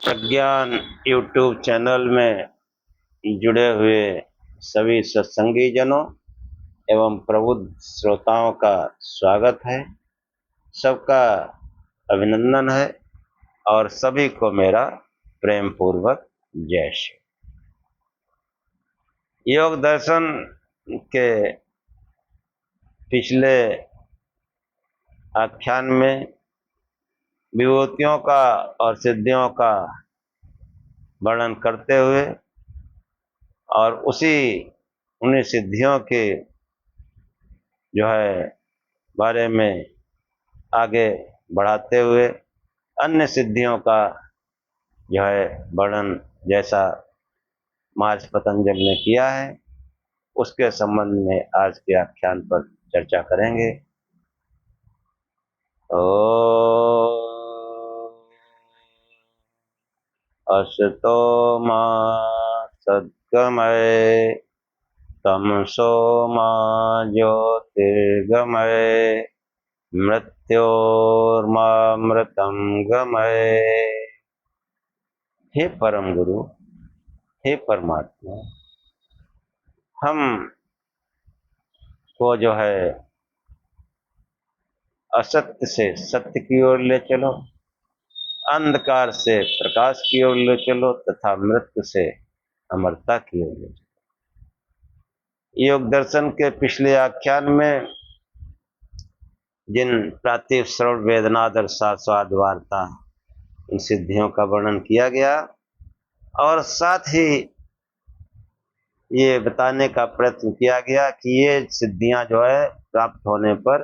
प्रज्ञान YouTube channel में जुड़े हुए सभी सत्संगी जनों एवं प्रबुद्ध श्रोताओं का स्वागत है। सबका अभिनंदन है और सभी को मेरा प्रेम पूर्वक जय श्री। योग दर्शन के पिछले आख्यान में विभूतियों का और सिद्धियों का वर्णन करते हुए और उन्हीं सिद्धियों के बारे में आगे बढ़ाते हुए अन्य सिद्धियों का वर्णन जैसा महर्षि पतंजल ने किया है उसके संबंध में आज के आख्यान पर चर्चा करेंगे। असतो मा सद्गमय तमसो मा ज्योतिर्गमय मृत्योर्मामृतं गमय। हे परम गुरु, हे परमात्मा, हम को असत्य से सत्य की ओर ले चलो, अंधकार से प्रकाश की ओर ले चलो तथा मृत्यु से अमरता की ओर ले चलो। योग दर्शन के पिछले आख्यान में जिन प्रातिभ श्रवण वेदनादर स्वाद वार्ता इन सिद्धियों का वर्णन किया गया और साथ ही ये बताने का प्रयत्न किया गया कि ये सिद्धियां प्राप्त होने पर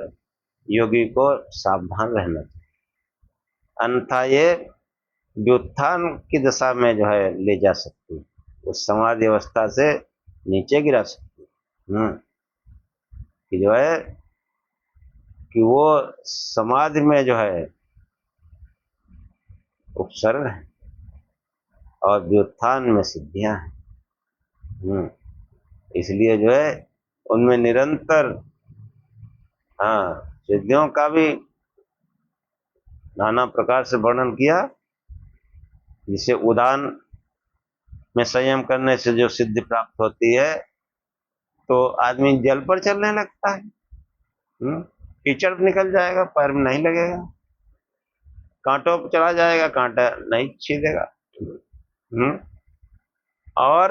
योगी को सावधान रहना चाहिए, अन्यथा ये व्युत्थान की दशा में ले जा सकती है, उस समाधि अवस्था से नीचे गिरा सकती है। कि कि वो समाधि में उपसर्ग है और व्युत्थान में सिद्धियां हैं। इसलिए उनमें निरंतर सिद्धियों का भी नाना प्रकार से वर्णन किया। जिसे उदान में संयम करने से जो सिद्धि प्राप्त होती है तो आदमी जल पर चलने लगता है, कीचड़ निकल जाएगा, पैर में नहीं लगेगा, कांटों पर चला जाएगा, कांटा नहीं छीदेगा। और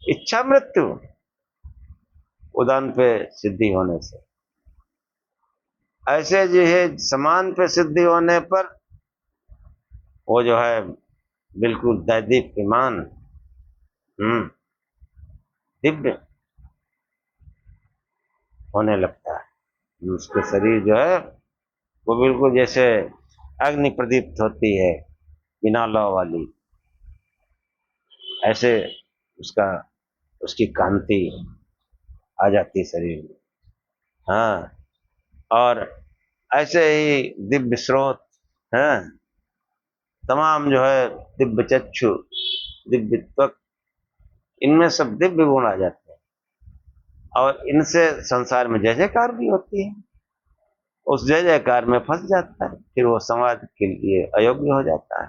इच्छा मृत्यु उदान पे सिद्धि होने से, ऐसे समान पे सिद्धि होने पर वो बिल्कुल दैदीप्यमान दिव्य होने लगता है। उसके शरीर वो बिल्कुल जैसे अग्नि प्रदीप्त होती है बिना लौ वाली, ऐसे उसकी कांति आ जाती शरीर में। और ऐसे ही दिव्य स्रोत तमाम दिव्य चक्षु, दिव्य त्वक, इनमें सब दिव्य गुण आ जाते हैं और इनसे संसार में जय जयकार भी होती है। उस जय जयकार में फंस जाता है, फिर वो समाज के लिए अयोग्य हो जाता है।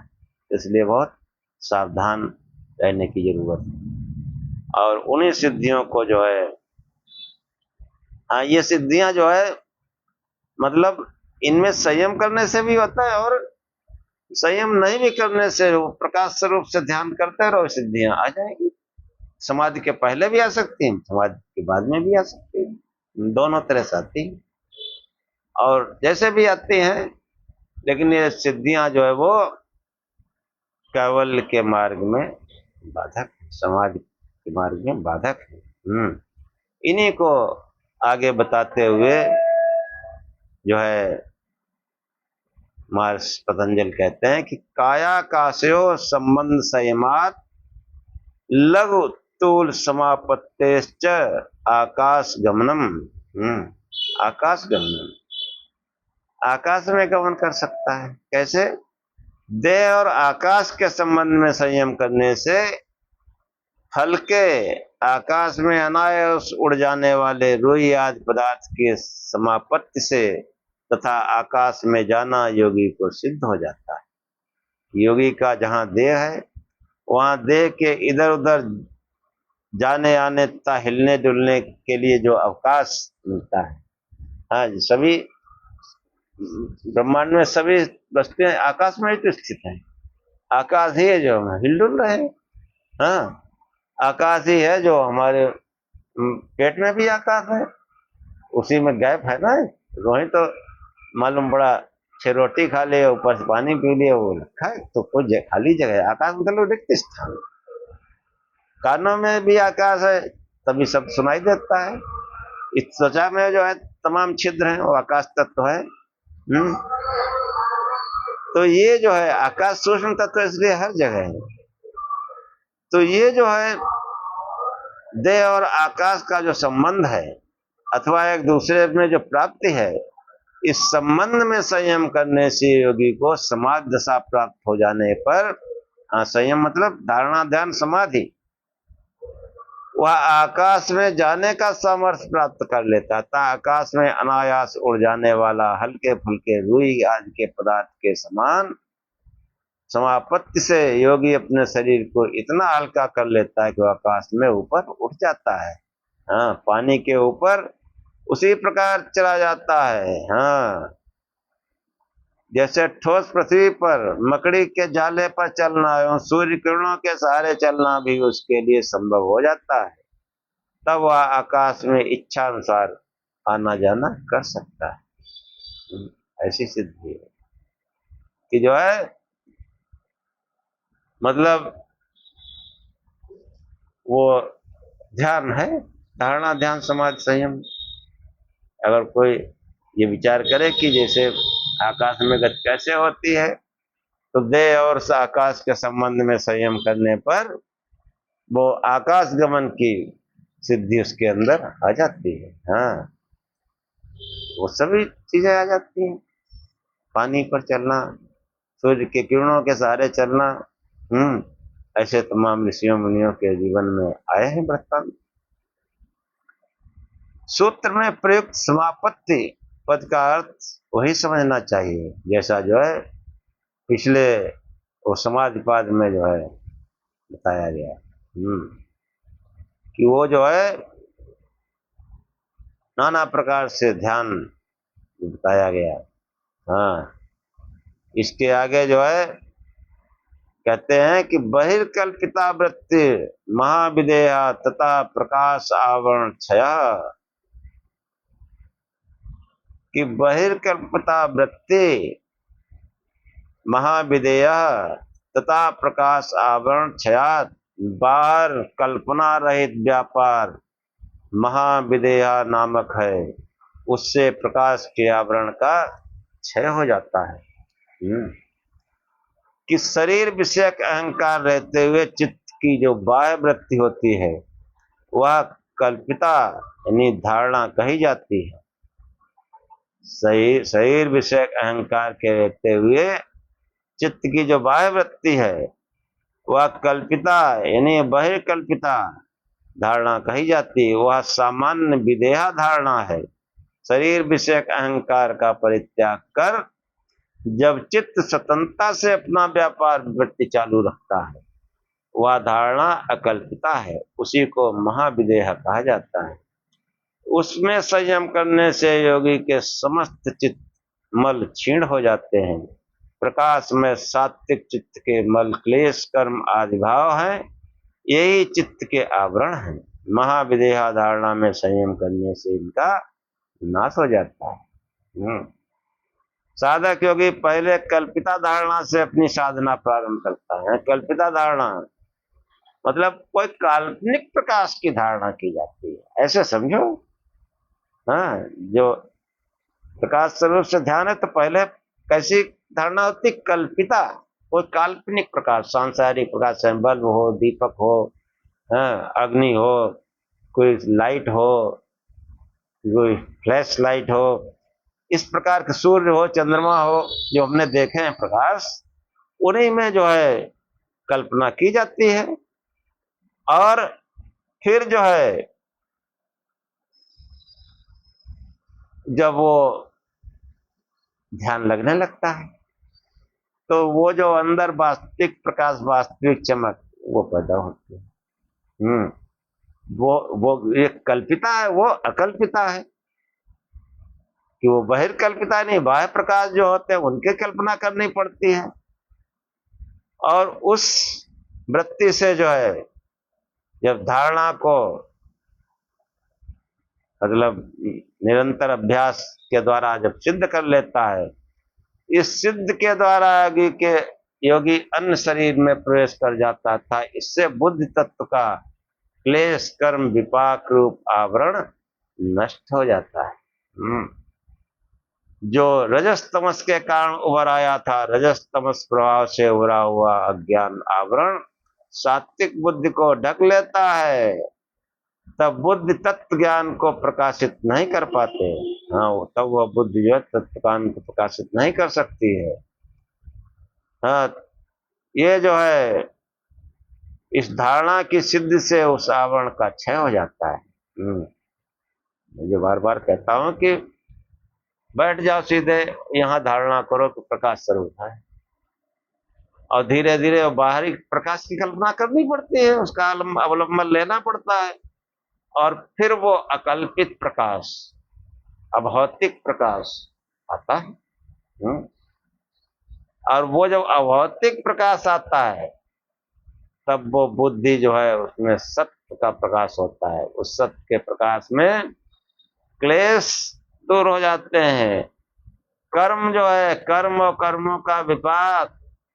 इसलिए बहुत सावधान रहने की जरूरत है। और उन्हीं सिद्धियों को ये सिद्धियां मतलब इनमें संयम करने से भी होता है और संयम नहीं भी करने से प्रकाश स्वरूप से ध्यान करते रहो, सिद्धियां आ जाएगी। समाधि के पहले भी आ सकती हैं, समाधि के बाद में भी आ सकती हैं, दोनों तरह से आती हैं और जैसे भी आती हैं। लेकिन ये सिद्धियां वो कैवल्य के मार्ग में बाधक, समाधि के मार्ग में बाधक है। इन्हीं को आगे बताते हुए महर्षि पतंजल कहते हैं कि कायाकाशयो संबंध संयमात लघु तूल समापत्तेश्च आकाश गमनम। आकाश गमनम, आकाश में गमन कर सकता है। कैसे? देह और आकाश के संबंध में संयम करने से हल्के आकाश में अनायास उड़ जाने वाले रुई आदि पदार्थ के समापत्ति से तथा आकाश में जाना योगी को सिद्ध हो जाता है। योगी का जहाँ देह है वहाँ देह के इधर उधर जाने आने तथा हिलने डुलने के लिए जो अवकाश मिलता है। हाँ जी, सभी ब्रह्मांड में सभी वस्तुएं आकाश में ही तो स्थित है। आकाश ही है जो हम हिल डुल रहे हैं। हाँ, आकाश ही है जो हमारे पेट में भी आकाश है, उसी में गैप है ना। रोही तो मालूम पड़ा 6 रोटी खा लिए, ऊपर से पानी पी लिए, वो रखा है तो कुछ खाली जगह है। आकाश मतलब रिक्त स्थान। कानों में भी आकाश है, तभी सब सुनाई देता है। इस त्वचा में जो है तमाम छिद्र हैं, वो आकाश तत्व है। तो ये जो है आकाश सूक्ष्म तत्व, इसलिए हर जगह है। तो ये जो है देह और आकाश का जो संबंध है अथवा एक दूसरे में जो प्राप्ति है, इस संबंध में संयम करने से योगी को समाधि दशा प्राप्त हो जाने पर, संयम मतलब धारणा ध्यान समाधि, वह आकाश में जाने का सामर्थ्य प्राप्त कर लेता था। आकाश में अनायास उड़ जाने वाला हल्के फुल्के रुई आदि के पदार्थ के समान समापत्ति से योगी अपने शरीर को इतना हल्का कर लेता है कि वह आकाश में ऊपर उठ जाता है। हाँ, पानी के ऊपर उसी प्रकार चला जाता है। हाँ, जैसे ठोस पृथ्वी पर मकड़ी के जाले पर चलना एवं सूर्य किरणों के सहारे चलना भी उसके लिए संभव हो जाता है, तब वह आकाश में इच्छा अनुसार आना जाना कर सकता है। ऐसी सिद्धि है कि जो है मतलब वो ध्यान है, धारणा ध्यान समाधि संयम। अगर कोई ये विचार करे कि जैसे आकाश में गति कैसे होती है, तो देह और आकाश के संबंध में संयम करने पर वो आकाश गमन की सिद्धि उसके अंदर आ जाती है। हाँ, वो सभी चीजें आ जाती हैं। पानी पर चलना, सूर्य के किरणों के सहारे चलना, ऐसे तमाम ऋषियों मुनियों के जीवन में आए हैं वृत्तांत। सूत्र में प्रयुक्त समापत्ति पद का अर्थ वही समझना चाहिए जैसा जो है पिछले वो समाधिपाद में जो है बताया गया, कि वो जो है नाना प्रकार से ध्यान बताया गया। हाँ, इसके आगे जो है कहते हैं कि बहिर्कल्पिता वृत्ति महाविदेहा तथा प्रकाश आवरण क्षया, कि बहिर्कल्पिता वृत्ति महाविदेहा तथा प्रकाश आवरण क्षयात, बाहर कल्पना रहित व्यापार महाविदेहा नामक है, उससे प्रकाश के आवरण का क्षय हो जाता है। कि शरीर विषयक अहंकार रहते हुए चित्त की जो बाह्य वृत्ति होती है वह कल्पिता यानी धारणा कही जाती है। शरीर विषयक अहंकार के रहते हुए चित्त की जो बाह्य वृत्ति है वह कल्पिता यानी बहिर्कल्पिता धारणा कही जाती है। वह सामान्य विदेहा धारणा है। शरीर विषयक अहंकार का परित्याग कर जब चित्त स्वतंत्रता से अपना व्यापार वृत्ति चालू रखता है, वह धारणा अकल्पिता है, उसी को महाविदेह कहा जाता है। उसमें संयम करने से योगी के समस्त चित्त मल क्षीण हो जाते हैं। प्रकाश में सात्विक चित्त के मल क्लेश कर्म आदि भाव है, यही चित्त के आवरण है। महाविदेहा धारणा में संयम करने से इनका नाश हो जाता है। साधक योगी पहले कल्पिता धारणा से अपनी साधना प्रारंभ करता है। कल्पिता धारणा मतलब कोई काल्पनिक प्रकाश की धारणा की जाती है, ऐसे समझो। हाँ, जो प्रकाश स्वरूप से ध्यान है तो पहले कैसी धारणा होती? कल्पिता, कोई काल्पनिक प्रकाश, सांसारिक प्रकाश, बल्ब हो, दीपक हो, अग्नि हो, कोई लाइट हो, कोई फ्लैश लाइट हो, इस प्रकार के सूर्य हो, चंद्रमा हो, जो हमने देखे हैं प्रकाश, उन्हीं में जो है कल्पना की जाती है। और फिर जो है जब वो ध्यान लगने लगता है तो वो जो अंदर वास्तविक प्रकाश, वास्तविक चमक वो पैदा होती है। वो एक कल्पिता है, वो अकल्पिता है कि वो बहिर्कल्पिता नहीं, बाह्य प्रकाश जो होते हैं उनकी कल्पना करनी पड़ती है। और उस वृत्ति से जो है जब धारणा को मतलब निरंतर अभ्यास के द्वारा जब सिद्ध कर लेता है, इस सिद्ध के द्वारा आगे के योगी अन्य शरीर में प्रवेश कर जाता था। इससे बुद्धि तत्व का क्लेश कर्म विपाक रूप आवरण नष्ट हो जाता है। जो रजस तमस के कारण उभर आया था, रजस तमस प्रभाव से उभरा हुआ अज्ञान आवरण सात्विक बुद्धि को ढक लेता है, तब बुद्धि तत्व ज्ञान को प्रकाशित नहीं कर पाते। हाँ, तब वह बुद्धि जो है तत्व ज्ञान को प्रकाशित नहीं कर सकती है। हाँ, ये जो है इस धारणा की सिद्धि से उस आवरण का क्षय हो जाता है। मुझे बार बार कहता हूं कि बैठ जाओ सीधे, यहां धारणा करो कि प्रकाश स्वरूप है, और धीरे धीरे बाहरी प्रकाश की कल्पना करनी पड़ती है, उसका अवलंबन लेना पड़ता है, और फिर वो अकल्पित प्रकाश, अभौतिक प्रकाश आता है। और वो जब अभौतिक प्रकाश आता है तब वो बुद्धि जो है उसमें सत्य का प्रकाश होता है। उस सत्य के प्रकाश में क्लेश दूर हो जाते हैं। कर्म जो है, कर्म और कर्मों का विपाक,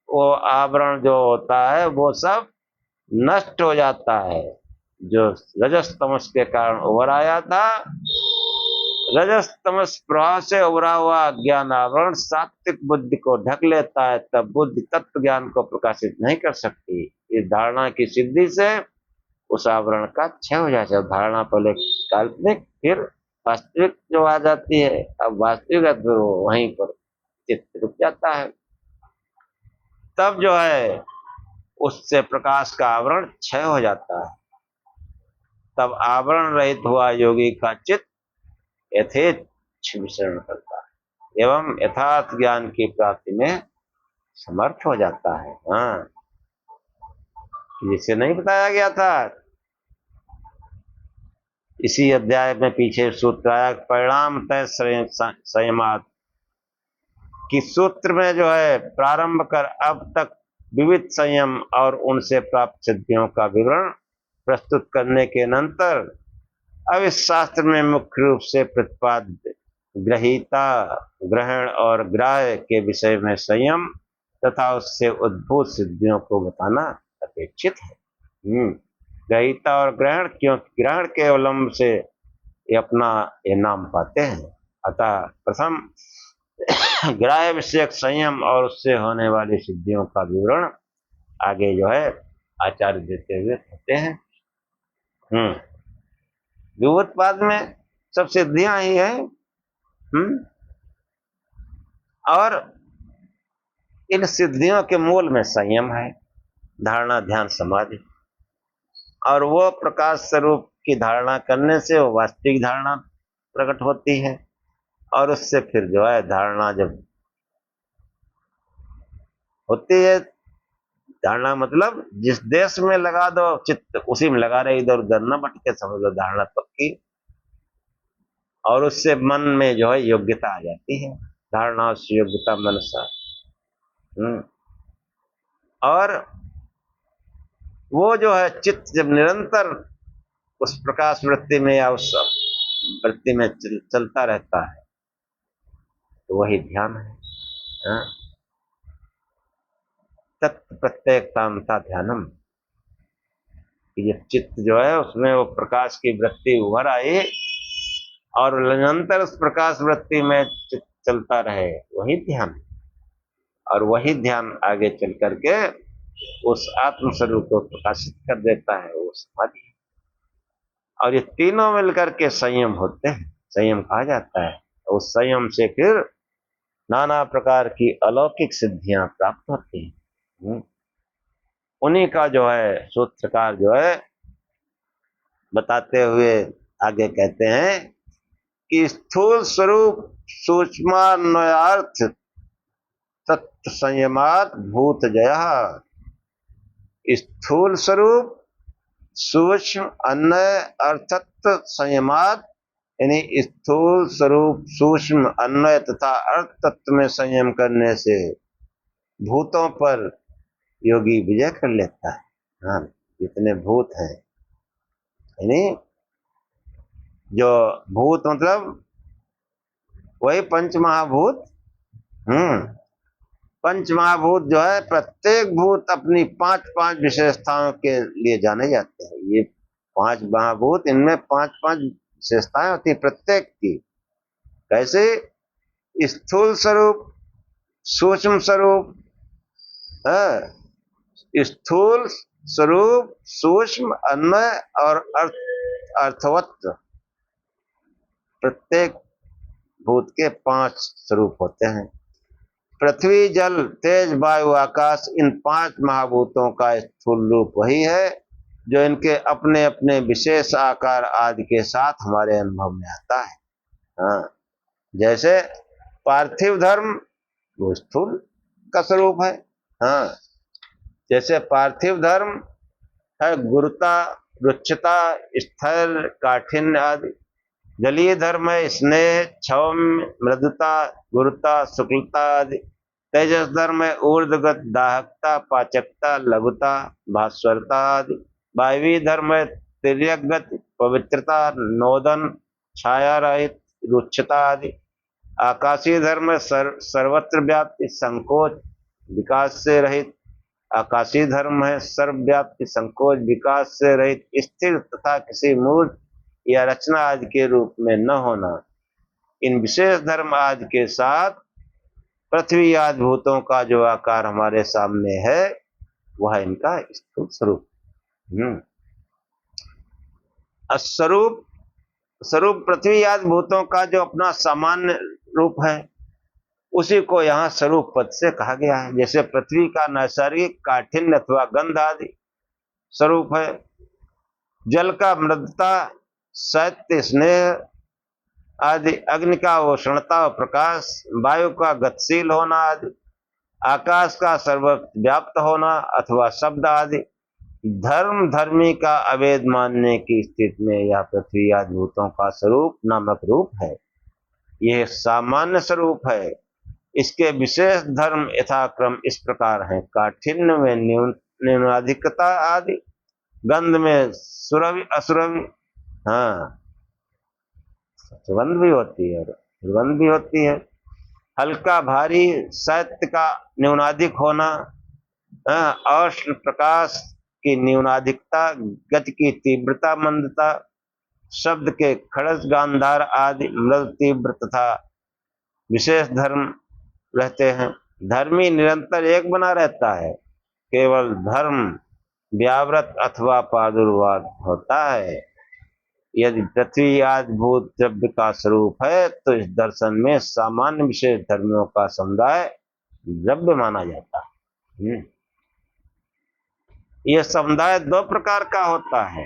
वो आवरण जो होता है वो सब नष्ट हो जाता है। जो रजस तमस के कारण उभर आया था, रजस तमस प्रवाह से उभरा हुआ ज्ञान आवरण सात्विक बुद्धि को ढक लेता है, तब बुद्धि तत्व ज्ञान को प्रकाशित नहीं कर सकती। इस धारणा की सिद्धि से उस आवरण का क्षय हो जाता है। धारणा पहले काल्पनिक, फिर वास्तविक जो आ जाती है, अब वास्तविक है तो वहीं पर चित्त रुक जाता है। तब जो है उससे प्रकाश का आवरण क्षय हो जाता है। तब आवरण रहित हुआ योगी का चित्त यथेच्छ विचरण करता है एवं यथार्थ ज्ञान की प्राप्ति में समर्थ हो जाता है। हाँ, जिसे नहीं बताया गया था, इसी अध्याय में पीछे सूत्र आया, परिणाम तय संयमात, कि सूत्र में जो है प्रारंभ कर अब तक विविध संयम और उनसे प्राप्त सिद्धियों का विवरण प्रस्तुत करने के अनंतर अब इस शास्त्र में मुख्य रूप से प्रतिपाद्य ग्रहीता, ग्रहण और ग्राह्य के विषय में संयम तथा उससे उद्भूत सिद्धियों को बताना अपेक्षित है। ग्रहीता और ग्रहण, क्योंकि ग्रहण के अवलंब से ये नाम पाते हैं। अतः प्रथम ग्राह्य विषयक संयम और उससे होने वाली सिद्धियों का विवरण आगे जो है आचार्य देते हुए कहते हैं। विभूतपाद में सब सिद्धियां ही है। और इन सिद्धियों के मूल में संयम है, धारणा ध्यान समाधि, और वो प्रकाश स्वरूप की धारणा करने से वो वास्तविक धारणा प्रकट होती है। और उससे फिर जो है धारणा जब होती है, धारणा मतलब जिस देश में लगा दो चित्त उसी में लगा रहे, इधर उधर न भटके, समझ लो धारणा पक्की। और उससे मन में जो है योग्यता आ जाती है, धारणा से योग्यता मनसा। और वो जो है चित्त जब निरंतर उस प्रकाश वृत्ति में या उस वृत्ति में चलता रहता है तो वही ध्यान है। तत्व प्रत्येकता ध्यानम, ये चित्त जो है उसमें वो प्रकाश की वृत्ति उभर आई और निरंतर उस प्रकाश वृत्ति में चित्त चलता रहे, वही ध्यान। और वही ध्यान आगे चल करके उस आत्म स्वरूप को प्रकाशित कर देता है, वो समाधि। और ये तीनों मिलकर के संयम होते हैं, संयम कहा जाता है। उस संयम से फिर नाना प्रकार की अलौकिक सिद्धियां प्राप्त होती हैं। उन्हीं का जो है सूत्रकार जो है बताते हुए आगे कहते हैं कि स्थूल स्वरूप सूक्ष्मान्वयार्थ तत्व संयमात भूत जय। स्थूल स्वरूप, सूक्ष्म, अन्वय, अर्थत्व संयमात, यानी स्थूल स्वरूप, सूक्ष्म, अन्वय तथा अर्थ तत्व में संयम करने से भूतों पर योगी विजय कर लेता है। हाँ, जितने भूत हैं, यानी जो भूत मतलब वही पंच महाभूत। पंच महाभूत जो है, प्रत्येक भूत अपनी पांच पांच विशेषताओं के लिए जाने जाते हैं। ये पांच महाभूत, इनमें पांच पांच विशेषताएं होती हैं प्रत्येक की। कैसे? स्थूल स्वरूप, सूक्ष्म स्वरूप, स्थूल स्वरूप, सूक्ष्म, अन्वय और अर्थवत्व। प्रत्येक भूत के पांच स्वरूप होते हैं। पृथ्वी, जल, तेज, वायु, आकाश, इन पांच महाभूतों का स्थूल रूप वही है जो इनके अपने अपने विशेष आकार आदि के साथ हमारे अनुभव में आता है। हाँ, जैसे पार्थिव धर्म वो स्थूल का स्वरूप है। हाँ, जैसे पार्थिव धर्म है गुरुता, रुक्षता, स्थैर्य, काठिन्य आदि। जलीय धर्म है स्नेह, क्षौम, मृदुता, गुरुता, शुक्लता आदि। तेजस धर्म है ऊर्ध्वगत, दाहकता, पाचकता, लघुता, भास्वरता आदि। वायवीय धर्म है तिर्यक, पवित्रता, नोदन, छाया रहित, रुक्षता आदि। आकाशीय धर्म है सर्वत्र व्याप्ति, संकोच, विकास से रहित। आकाशीय धर्म है सर्वव्याप्ति, संकोच, विकास से रहित, स्थिर तथा किसी मूर्त या रचना आदि के रूप में न होना। इन विशेष धर्म आदि के साथ पृथ्वी आदि भूतों का जो आकार हमारे सामने है वह इनका स्थूल स्वरूप। स्वरूप स्वरूप पृथ्वी आदि भूतों का जो अपना सामान्य रूप है उसी को यहाँ स्वरूप पद से कहा गया है। जैसे पृथ्वी का नैसर्गिक काठिन्य अथवा गंध आदि स्वरूप है, जल का मृदुता, शैत्य, स्नेह आदि, अग्नि का उष्णता और प्रकाश, वायु का गतिशील होना आदि, आकाश का सर्वव्याप्त होना अथवा शब्द आदि। धर्म धर्मी का अवेद मानने की स्थिति में यह पृथ्वी आदि भूतों का स्वरूप नामक रूप है। यह सामान्य स्वरूप है। इसके विशेष धर्म यथाक्रम इस प्रकार हैं: काठिन्य में न्यूनाधिकता आदि, गंध में सुरभि असुरभि, हाँ सुगंध भी होती है, दुर्गंध भी होती है। हल्का भारी, शैत्य का न्यूनाधिक होना, औष्ण प्रकाश की न्यूनाधिकता, गति की तीव्रता मंदता, शब्द के खड़स गांधार आदि मृद तीव्र तथा विशेष धर्म रहते हैं। धर्मी निरंतर एक बना रहता है, केवल धर्म व्यावृत अथवा प्रादुर्भाव होता है। यदि पृथ्वी आदि भूत द्रव्य का स्वरूप है तो इस दर्शन में सामान्य विशेष धर्मियों का समुदाय द्रव्य माना जाता है। यह समुदाय दो प्रकार का होता है।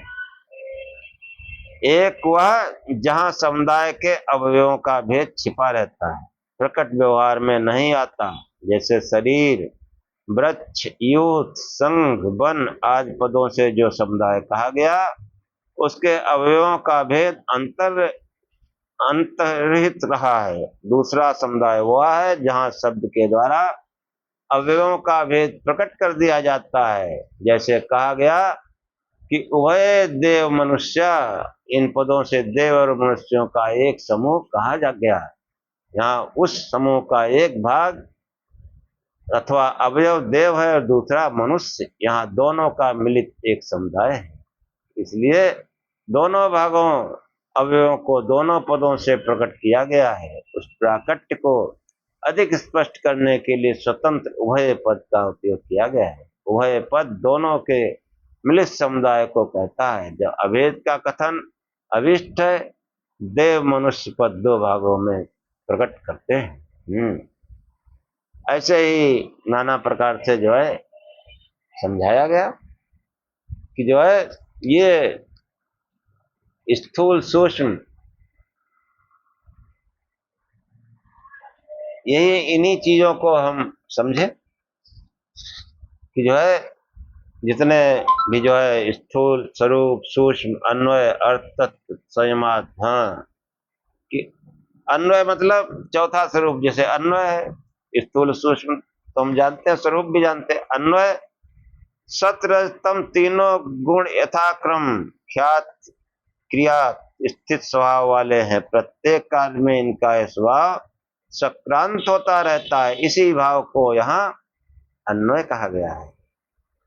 एक वह जहां समुदाय के अवयवों का भेद छिपा रहता है, प्रकट व्यवहार में नहीं आता, जैसे शरीर, वृक्ष, यूथ, संघ, वन आदि पदों से जो समुदाय कहा गया उसके अवयवों का भेद अंतर्हित रहा है। दूसरा समुदाय वह है जहां शब्द के द्वारा अवयवों का भेद प्रकट कर दिया जाता है, जैसे कहा गया कि उभय देव मनुष्य, इन पदों से देव और मनुष्यों का एक समूह कहा जा गया। यहाँ उस समूह का एक भाग अथवा अवयव देव है और दूसरा मनुष्य, यहाँ दोनों का मिलित एक समुदाय है। इसलिए दोनों भागों अवयवों को दोनों पदों से प्रकट किया गया है। उस प्राकट्य को अधिक स्पष्ट करने के लिए स्वतंत्र उभय पद का उपयोग किया गया है। उभय पद दोनों के मिलित समुदाय को कहता है। जब अभेद का कथन अभिष्ट है, देव मनुष्य पद दो भागों में प्रकट करते हैं। ऐसे ही नाना प्रकार से जो है समझाया गया कि जो है ये स्थूल सूक्ष्म यही इन्हीं चीजों को हम समझे कि जो है जितने भी जो है स्थूल स्वरूप सूक्ष्म अन्वय अर्थ तत्व संयमात, हाँ कि अन्वय मतलब चौथा स्वरूप, जैसे अन्वय है स्थूल सूक्ष्म तो हम जानते हैं, स्वरूप भी जानते हैं। अन्वय सतरजतम तीनों गुण यथाक्रम ख्यात क्रिया स्थित स्वभाव वाले हैं। प्रत्येक कार्य में इनका यह स्वभाव सक्रांत होता रहता है। इसी भाव को यहाँ अन्वय कहा गया है।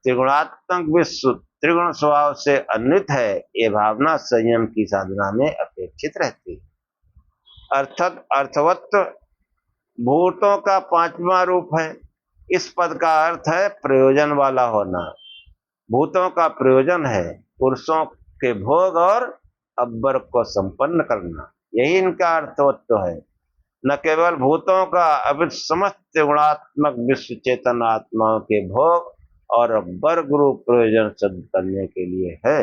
त्रिगुणात्मक विश्व त्रिगुण स्वभाव से अन्वित है। ये भावना संयम की साधना में अपेक्षित रहती है। अर्थात अर्थवत् भूतों का पांचवा रूप है। इस पद का अर्थ है प्रयोजन वाला होना। भूतों का प्रयोजन है पुरुषों के भोग और अब्बर को संपन्न करना, यही इनका अर्थवत्व है। न केवल भूतों का अपितु समस्त गुणात्मक विश्व चेतन आत्माओं के भोग और अब्बर गुरु प्रयोजन सिद्ध करने के लिए है।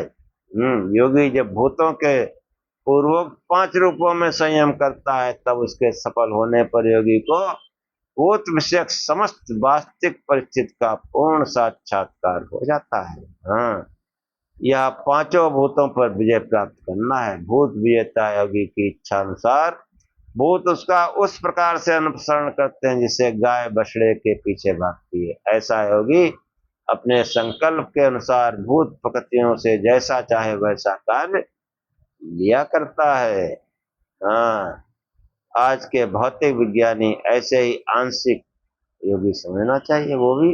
योगी जब भूतों के पूर्वोक्त 5 रूपों में संयम करता है तब उसके सफल होने पर योगी को भूत विषयक समस्त वास्तविक परिस्थिति का पूर्ण साक्षात्कार हो जाता है। हाँ, यह 5 भूतों पर विजय प्राप्त करना है। भूत विजेता योगी की इच्छा अनुसार भूत उसका उस प्रकार से अनुसरण करते हैं जिसे गाय बछड़े के पीछे भागती है। ऐसा योगी अपने संकल्प के अनुसार भूत प्रकृतियों से जैसा चाहे वैसा कार्य लिया करता है। हाँ, आज के भौतिक विज्ञानी ऐसे ही आंशिक योगी समझना चाहिए, वो भी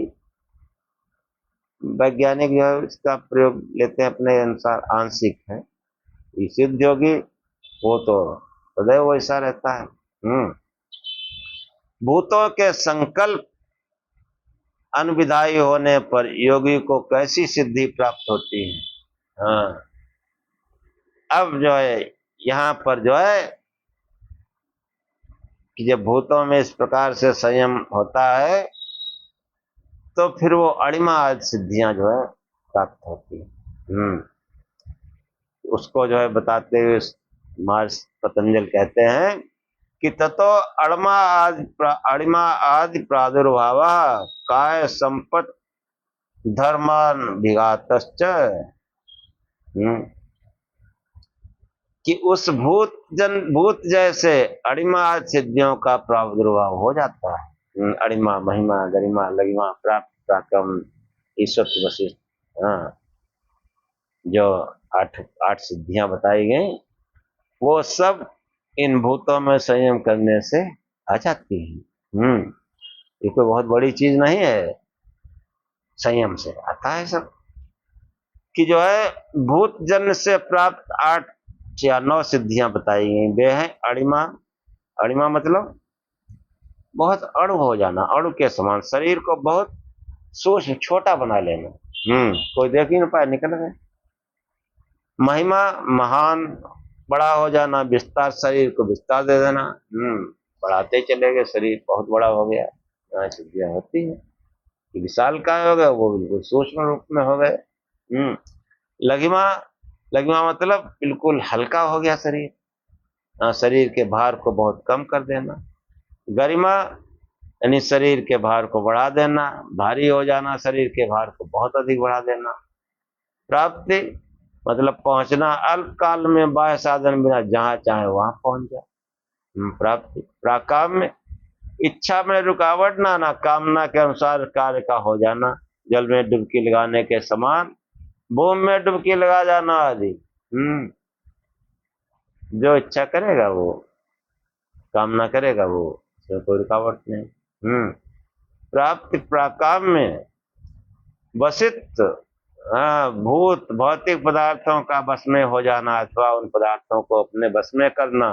वैज्ञानिक जो है इसका प्रयोग लेते हैं अपने अनुसार, आंशिक है। सिद्ध योगी वो तो सदैव वैसा रहता है। भूतों के संकल्प अनविधायी होने पर योगी को कैसी सिद्धि प्राप्त होती है। हाँ, अब जो है यहाँ पर जो है कि जब भूतों में इस प्रकार से संयम होता है तो फिर वो अणिमा आदि सिद्धियां जो है प्राप्त होती है। उसको जो है बताते हुए महर्षि पतंजल कहते हैं कि ततो अणिमा आदि प्रादुर्भाव काय संपत धर्मान विघातश्च, कि उस भूत जैसे अणिमा सिद्धियों का प्रादुर्भाव हो जाता है। अणिमा महिमा गरिमा लगिमा प्राप्त पराक्रम ईश्वर वशिष्ठ, हाँ, जो 8 सिद्धियां बताई गई वो सब इन भूतों में संयम करने से आ जाती है। ये कोई बहुत बड़ी चीज नहीं है, संयम से आता है सब। कि जो है भूत जन्म से प्राप्त 8 या 9 सिद्धियां बताई गई, वे हैं अणिमा। अणिमा मतलब बहुत अणु हो जाना, अणु के समान, शरीर को बहुत सूक्ष्म छोटा बना लेना। कोई देख ही नहीं पाए, निकल गए। महिमा महान, बड़ा हो जाना, विस्तार, शरीर को विस्तार दे देना। बढ़ाते चले गए, शरीर बहुत बड़ा हो गया। यहाँ सिद्धियां होती है कि विशाल काय हो गए, वो बिल्कुल सूक्ष्म रूप में हो गए। लघिमा, लघिमा मतलब बिल्कुल हल्का हो गया शरीर, शरीर के भार को बहुत कम कर देना। गरिमा यानी शरीर के भार को बढ़ा देना, भारी हो जाना, शरीर के भार को बहुत अधिक बढ़ा देना। प्राप्ति मतलब पहुंचना, अल्प काल में बाह्य साधन बिना जहां चाहे वहां पहुंच जाए। प्राप्ति। प्राकाम्य इच्छा में रुकावट ना आना, कामना के अनुसार कार्य का हो जाना, जल में डुबकी लगाने के समान भूमि में डुबकी लगा जाना आदि। जो इच्छा करेगा वो, कामना करेगा वो, उसमें कोई रुकावट नहीं। प्राप्ति प्राकाम में वशित, भूत भौतिक पदार्थों का बस में हो जाना अथवा उन पदार्थों को अपने बस में करना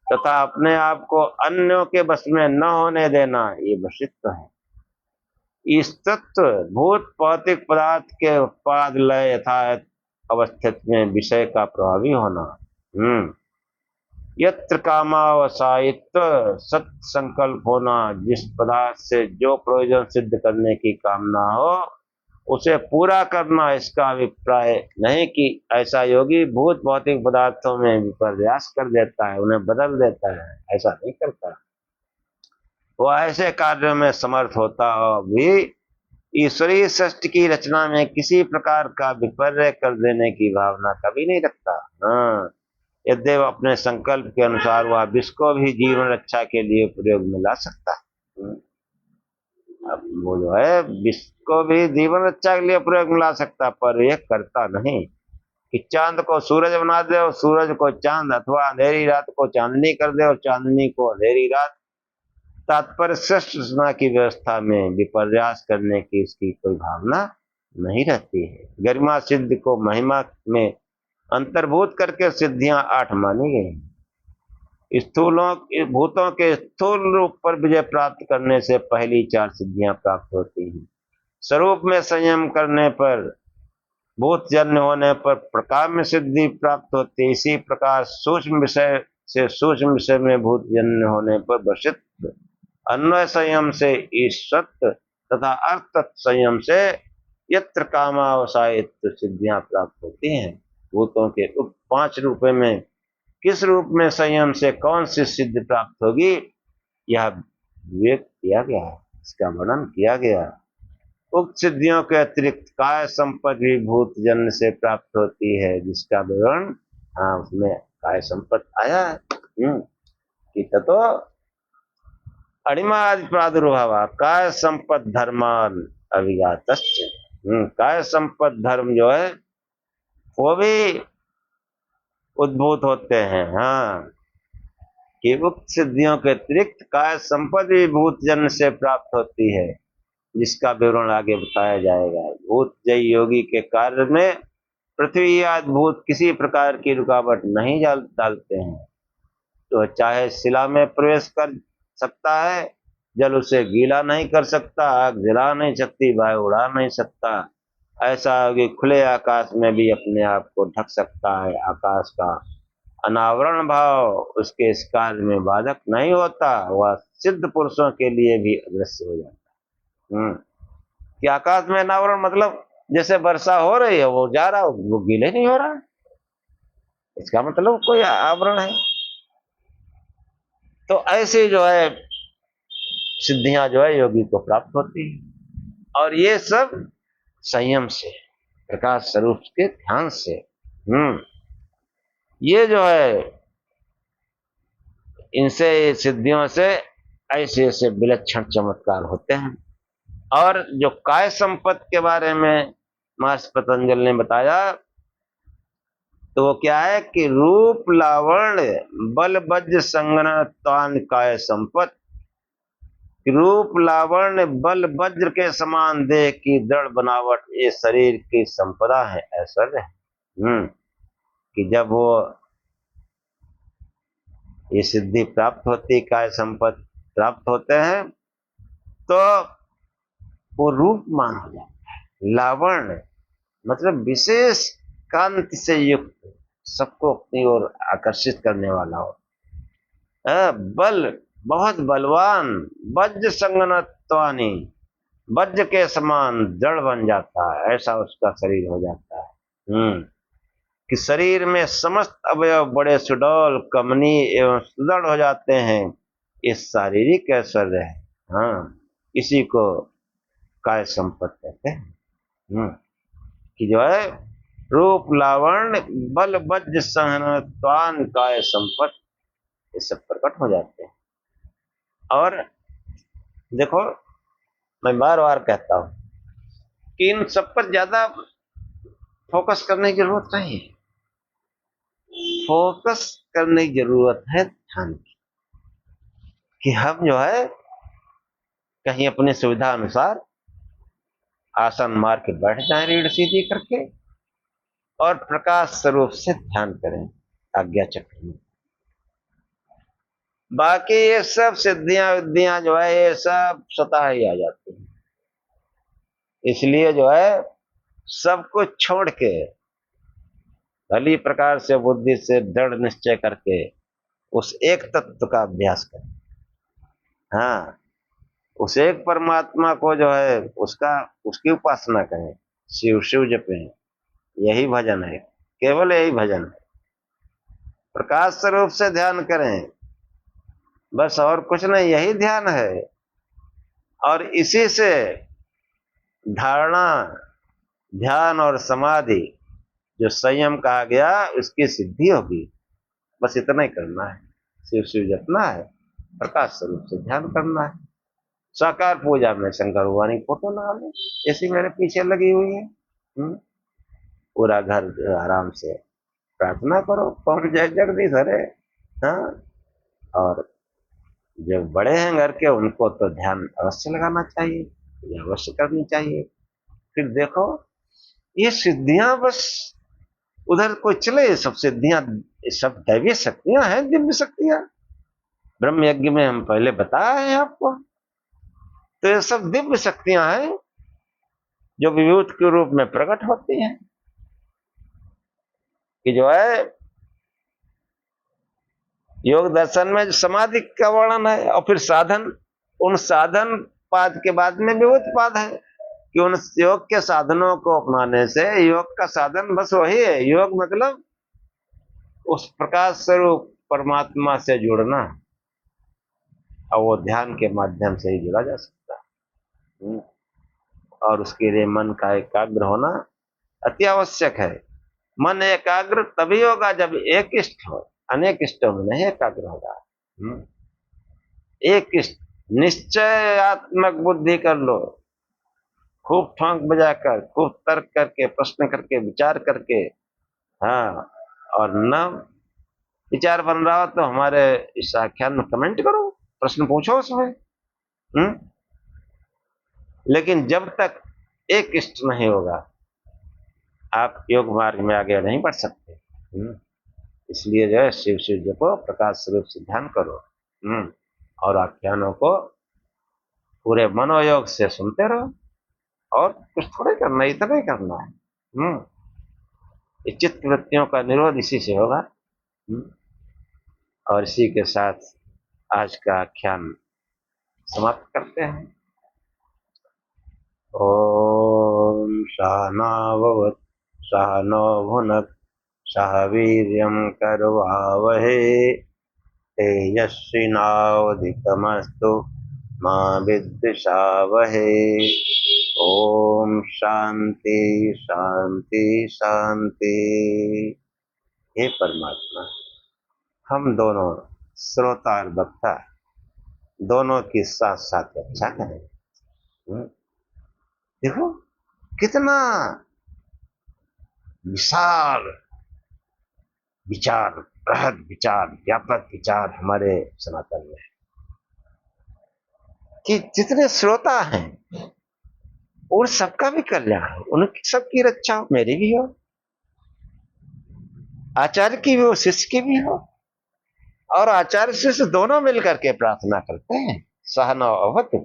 तथा अपने आप को अन्यों के बस में न होने देना, ये वशित्व है। इस तत्व भूत भौतिक पदार्थ के उत्पाद लय यथायथ अवस्थित में विषय का प्रभावी होना। यत्र कामावसायित्व सत्य संकल्प होना, जिस पदार्थ से जो प्रयोजन सिद्ध करने की कामना हो उसे पूरा करना, इसका अभिप्राय नहीं कि ऐसा योगी भूत भौतिक पदार्थों में विपर्यास कर देता है, उन्हें बदल देता है, ऐसा नहीं करता। वो ऐसे कार्यों में समर्थ होता हो भी ईश्वरीय सृष्टि की रचना में किसी प्रकार का विपर्य कर देने की भावना कभी नहीं रखता। हाँ, यद्यप अपने संकल्प के अनुसार वह विष को भी जीवन रक्षा के लिए प्रयोग में ला सकता है। अब वो जो है विष को भी जीवन रक्षा के लिए प्रयोग में ला सकता, पर यह करता नहीं। कि चांद को सूरज बना दे और सूरज को चांद, अथवा अंधेरी रात को चांदनी कर दे और चांदनी को अंधेरी रात। तात्पर्य श्रेष्ठ रचना की व्यवस्था में विपर्यास करने की इसकी कोई भावना नहीं रहती है। गरिमा सिद्धि को महिमा में अंतर्भूत करके सिद्धियां 8 मानी गई। स्थूलों भूतों के स्थूल रूप पर विजय प्राप्त करने से पहली 4 सिद्धियां प्राप्त होती हैं। स्वरूप में संयम करने पर, भूत जन्य होने पर प्रकाश में सिद्धि प्राप्त होती है। इसी प्रकार सूक्ष्म विषय से सूक्ष्म विषय में भूत जन्य होने पर वशिष्ठ, अन्वय संयम से ईश्वत तथा अर्थ संयम से यत्र कामावसायित सिद्धियां प्राप्त होती हैं। भूतों के उप 5 रूपों में किस रूप में संयम से कौन सी सिद्धि प्राप्त होगी, यह विवेक किया गया है, इसका वर्णन किया गया। उक्त सिद्धियों के अतिरिक्त काय संपत्ति भी भूत जन्म से प्राप्त होती है, जिसका विवरण उसमें काय संपत्ति आया है। कि ततो अणिमादि प्रादुर्भाव काय संपत्ति धर्मान अभिघातश्च। काय संपत्ति धर्म जो है वो भी उद्भूत होते हैं। हाँ, कि उक्त सिद्धियों के अतिरिक्त काय संपत्ति भूत जन्म से प्राप्त होती है, जिसका विवरण आगे बताया जाएगा। भूत जय योगी के कार्य में पृथ्वी आदि भूत किसी प्रकार की रुकावट नहीं डालते हैं। तो चाहे शिला में प्रवेश कर सकता है, जल उसे गीला नहीं कर सकता, आग जला नहीं सकती, वायु उड़ा नहीं सकता। ऐसा कि खुले आकाश में भी अपने आप को ढक सकता है। आकाश का अनावरण भाव उसके इस कार्य में बाधक नहीं होता, वह सिद्ध पुरुषों के लिए भी अदृश्य हो जाता है। कि आकाश में अनावरण मतलब जैसे वर्षा हो रही है, वो जा रहा, वो गीले नहीं हो रहा, इसका मतलब कोई आवरण है। तो ऐसे जो है सिद्धियां जो है योगी को प्राप्त होती है, और ये सब संयम से, प्रकाश स्वरूप के ध्यान से। ये जो है इनसे, सिद्धियों से ऐसे ऐसे विलक्षण चमत्कार होते हैं। और जो काय संपत्ति के बारे में महर्षि पतंजलि ने बताया, तो वो क्या है कि रूप लावण्य बल वज्र संगनत्वान काय संपत्ति। रूप लावण्य बल वज्र के समान देह की दृढ़ बनावट ये शरीर की संपदा है, ऐश्वर्य है। कि जब वो ये सिद्धि प्राप्त होती, काय संपत्ति प्राप्त होते हैं, तो वो रूपमान हो जाता है। लावण्य मतलब विशेष कांति से युक्त, सबको अपनी ओर आकर्षित करने वाला हो। बल बहुत बलवान, वज्र संगनत्वानि, वज्र के समान दृढ़ बन जाता है, ऐसा उसका शरीर हो जाता है। कि शरीर में समस्त अवयव बड़े सुडौल, कमनीय एवं सुदृढ़ हो जाते हैं। ये शारीरिक ऐश्वर्य है। हाँ, इसी को काय संपत्ति कहते हैं। कि जो है रूप लावण्य बल वज्र संगनत्वान काय संपत्ति, ये सब प्रकट हो जाते हैं। और देखो, मैं बार बार कहता हूं कि इन सब पर ज्यादा फोकस करने की जरूरत नहीं है। फोकस करने की जरूरत है ध्यान की, कि हम जो है कहीं अपनी सुविधा अनुसार आसन मार के बैठ जाएं रीढ़ सीधी करके, और प्रकाश स्वरूप से ध्यान करें आज्ञा चक्र में। बाकी ये सब सिद्धियां विद्यां जो है ये सब स्वतः ही आ जाती हैं। इसलिए जो है सब कुछ छोड़ के भली प्रकार से बुद्धि से दृढ़ निश्चय करके उस एक तत्व का अभ्यास करें। हाँ, उस एक परमात्मा को जो है उसकी उपासना करें, शिव शिव जपें, यही भजन है, केवल यही भजन है। प्रकाश स्वरूप से ध्यान करें, बस और कुछ नहीं, यही ध्यान है। और इसी से धारणा, ध्यान और समाधि, जो संयम कहा गया, उसकी सिद्धि होगी। बस इतना ही करना है, शिव शिव जपना है, प्रकाश स्वरूप से ध्यान करना है। साकार पूजा में शंकर भगवान की फोटो लगा लो, ऐसी मेरे पीछे लगी हुई है। पूरा घर आराम से प्रार्थना करो, पहुंच जाए जगदीश हरे। हाँ, और जो बड़े हैं घर के, उनको तो ध्यान अवश्य लगाना चाहिए, ये अवश्य करनी चाहिए। फिर देखो, ये सिद्धियां बस उधर कोई चले, सब सिद्धियां, सब दैवीय शक्तियां हैं, दिव्य शक्तियां। ब्रह्म यज्ञ में हम पहले बताया है आपको, तो ये सब दिव्य शक्तियां हैं जो विभूत के रूप में प्रकट होती हैं, कि जो है योग दर्शन में जो समाधि का वर्णन है, और फिर साधन, उन साधन पाद के बाद में विभूत पाद है, कि उन योग के साधनों को अपनाने से, योग का साधन बस वही है। योग मतलब उस प्रकाश स्वरूप परमात्मा से जुड़ना, और वो ध्यान के माध्यम से ही जुड़ा जा सकता है। और उसके लिए मन का एकाग्र होना अति आवश्यक है। मन एकाग्र तभी होगा जब एक इष्ट हो, अनेक इष्टों में नहीं एकाग्र होगा। एक इष्ट, निश्चयात्मक बुद्धि कर लो, खूब ठांक बजाकर, खूब तर्क करके, प्रश्न करके, विचार करके। हाँ, और न विचार बन रहा हो तो हमारे इस आख्यान में कमेंट करो, प्रश्न पूछो उसमें। लेकिन जब तक एक इष्ट नहीं होगा, आप योग मार्ग में आगे नहीं बढ़ सकते। इसलिए जो है शिव शिव जपो, प्रकाश स्वरूप से ध्यान करो, और आख्यानों को पूरे मनोयोग से सुनते रहो, और कुछ थोड़े करना, इतना ही करना है। चित्त वृत्तियों का निरोध इसी से होगा। और इसी के साथ आज का आख्यान समाप्त करते हैं। ओम सहनाववतु सहनो भुनक्तु सह वीर्यं करवावहै तेजस्विनावधीतमस्तु मा विद्विषावहै। ओम शांति शांति शांति। हे परमात्मा, हम दोनों श्रोता और वक्ता दोनों की साथ साथ रक्षा करें। देखो कितना विशाल विचार, बृहद विचार, व्यापक विचार हमारे सनातन में, कि जितने श्रोता हैं उन सबका भी कल्याण, उनकी सबकी रक्षा हो, मेरी भी हो, आचार्य की भी हो, शिष्य की भी हो। और आचार्य शिष्य दोनों मिलकर के प्रार्थना करते हैं, सहना अवतु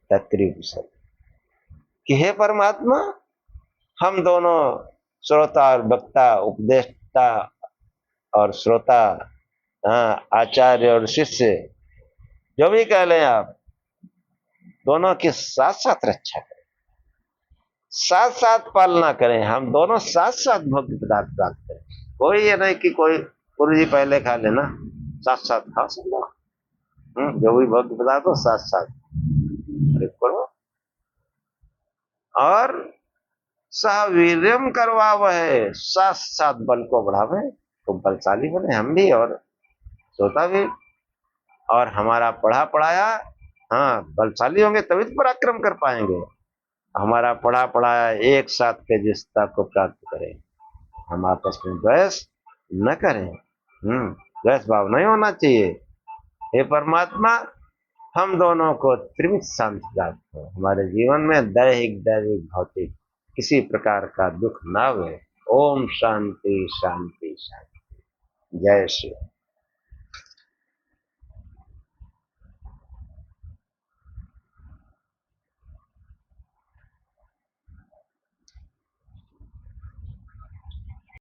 तत्रिवशत्, कि हे परमात्मा, हम दोनों श्रोता और वक्ता, उपदेष्टा और श्रोता, आचार्य और शिष्य, जो भी कह लें आप, दोनों की साथ साथ रक्षा करें, साथ साथ पालना करें, हम दोनों साथ साथ भोग्य पदार्थ प्राप्त करें। कोई ये नहीं कि कोई गुरु जी पहले खा लेना, साथ साथ खा सब लोग, जो भी भोग्य पदार्थ हो साथ साथ करो। और सवीर्यम करवावहै, साथ साथ बल को बढ़ावे, तो बलशाली बने हम भी और श्रोता भी। और हमारा पढ़ा पढ़ाया, बलशाली होंगे तभी तो पराक्रम कर पाएंगे। हमारा पढ़ा पढ़ाया एक साथ तेजस्ता को प्राप्त करें, हम आपस में द्वेष न करें, द्वेष भाव नहीं होना चाहिए। हे परमात्मा, हम दोनों को त्रिविध शांति प्राप्त हो, हमारे जीवन में दैहिक दैविक भौतिक किसी प्रकार का दुख ना हुए। ओम शांति शांति शांति। जय श्री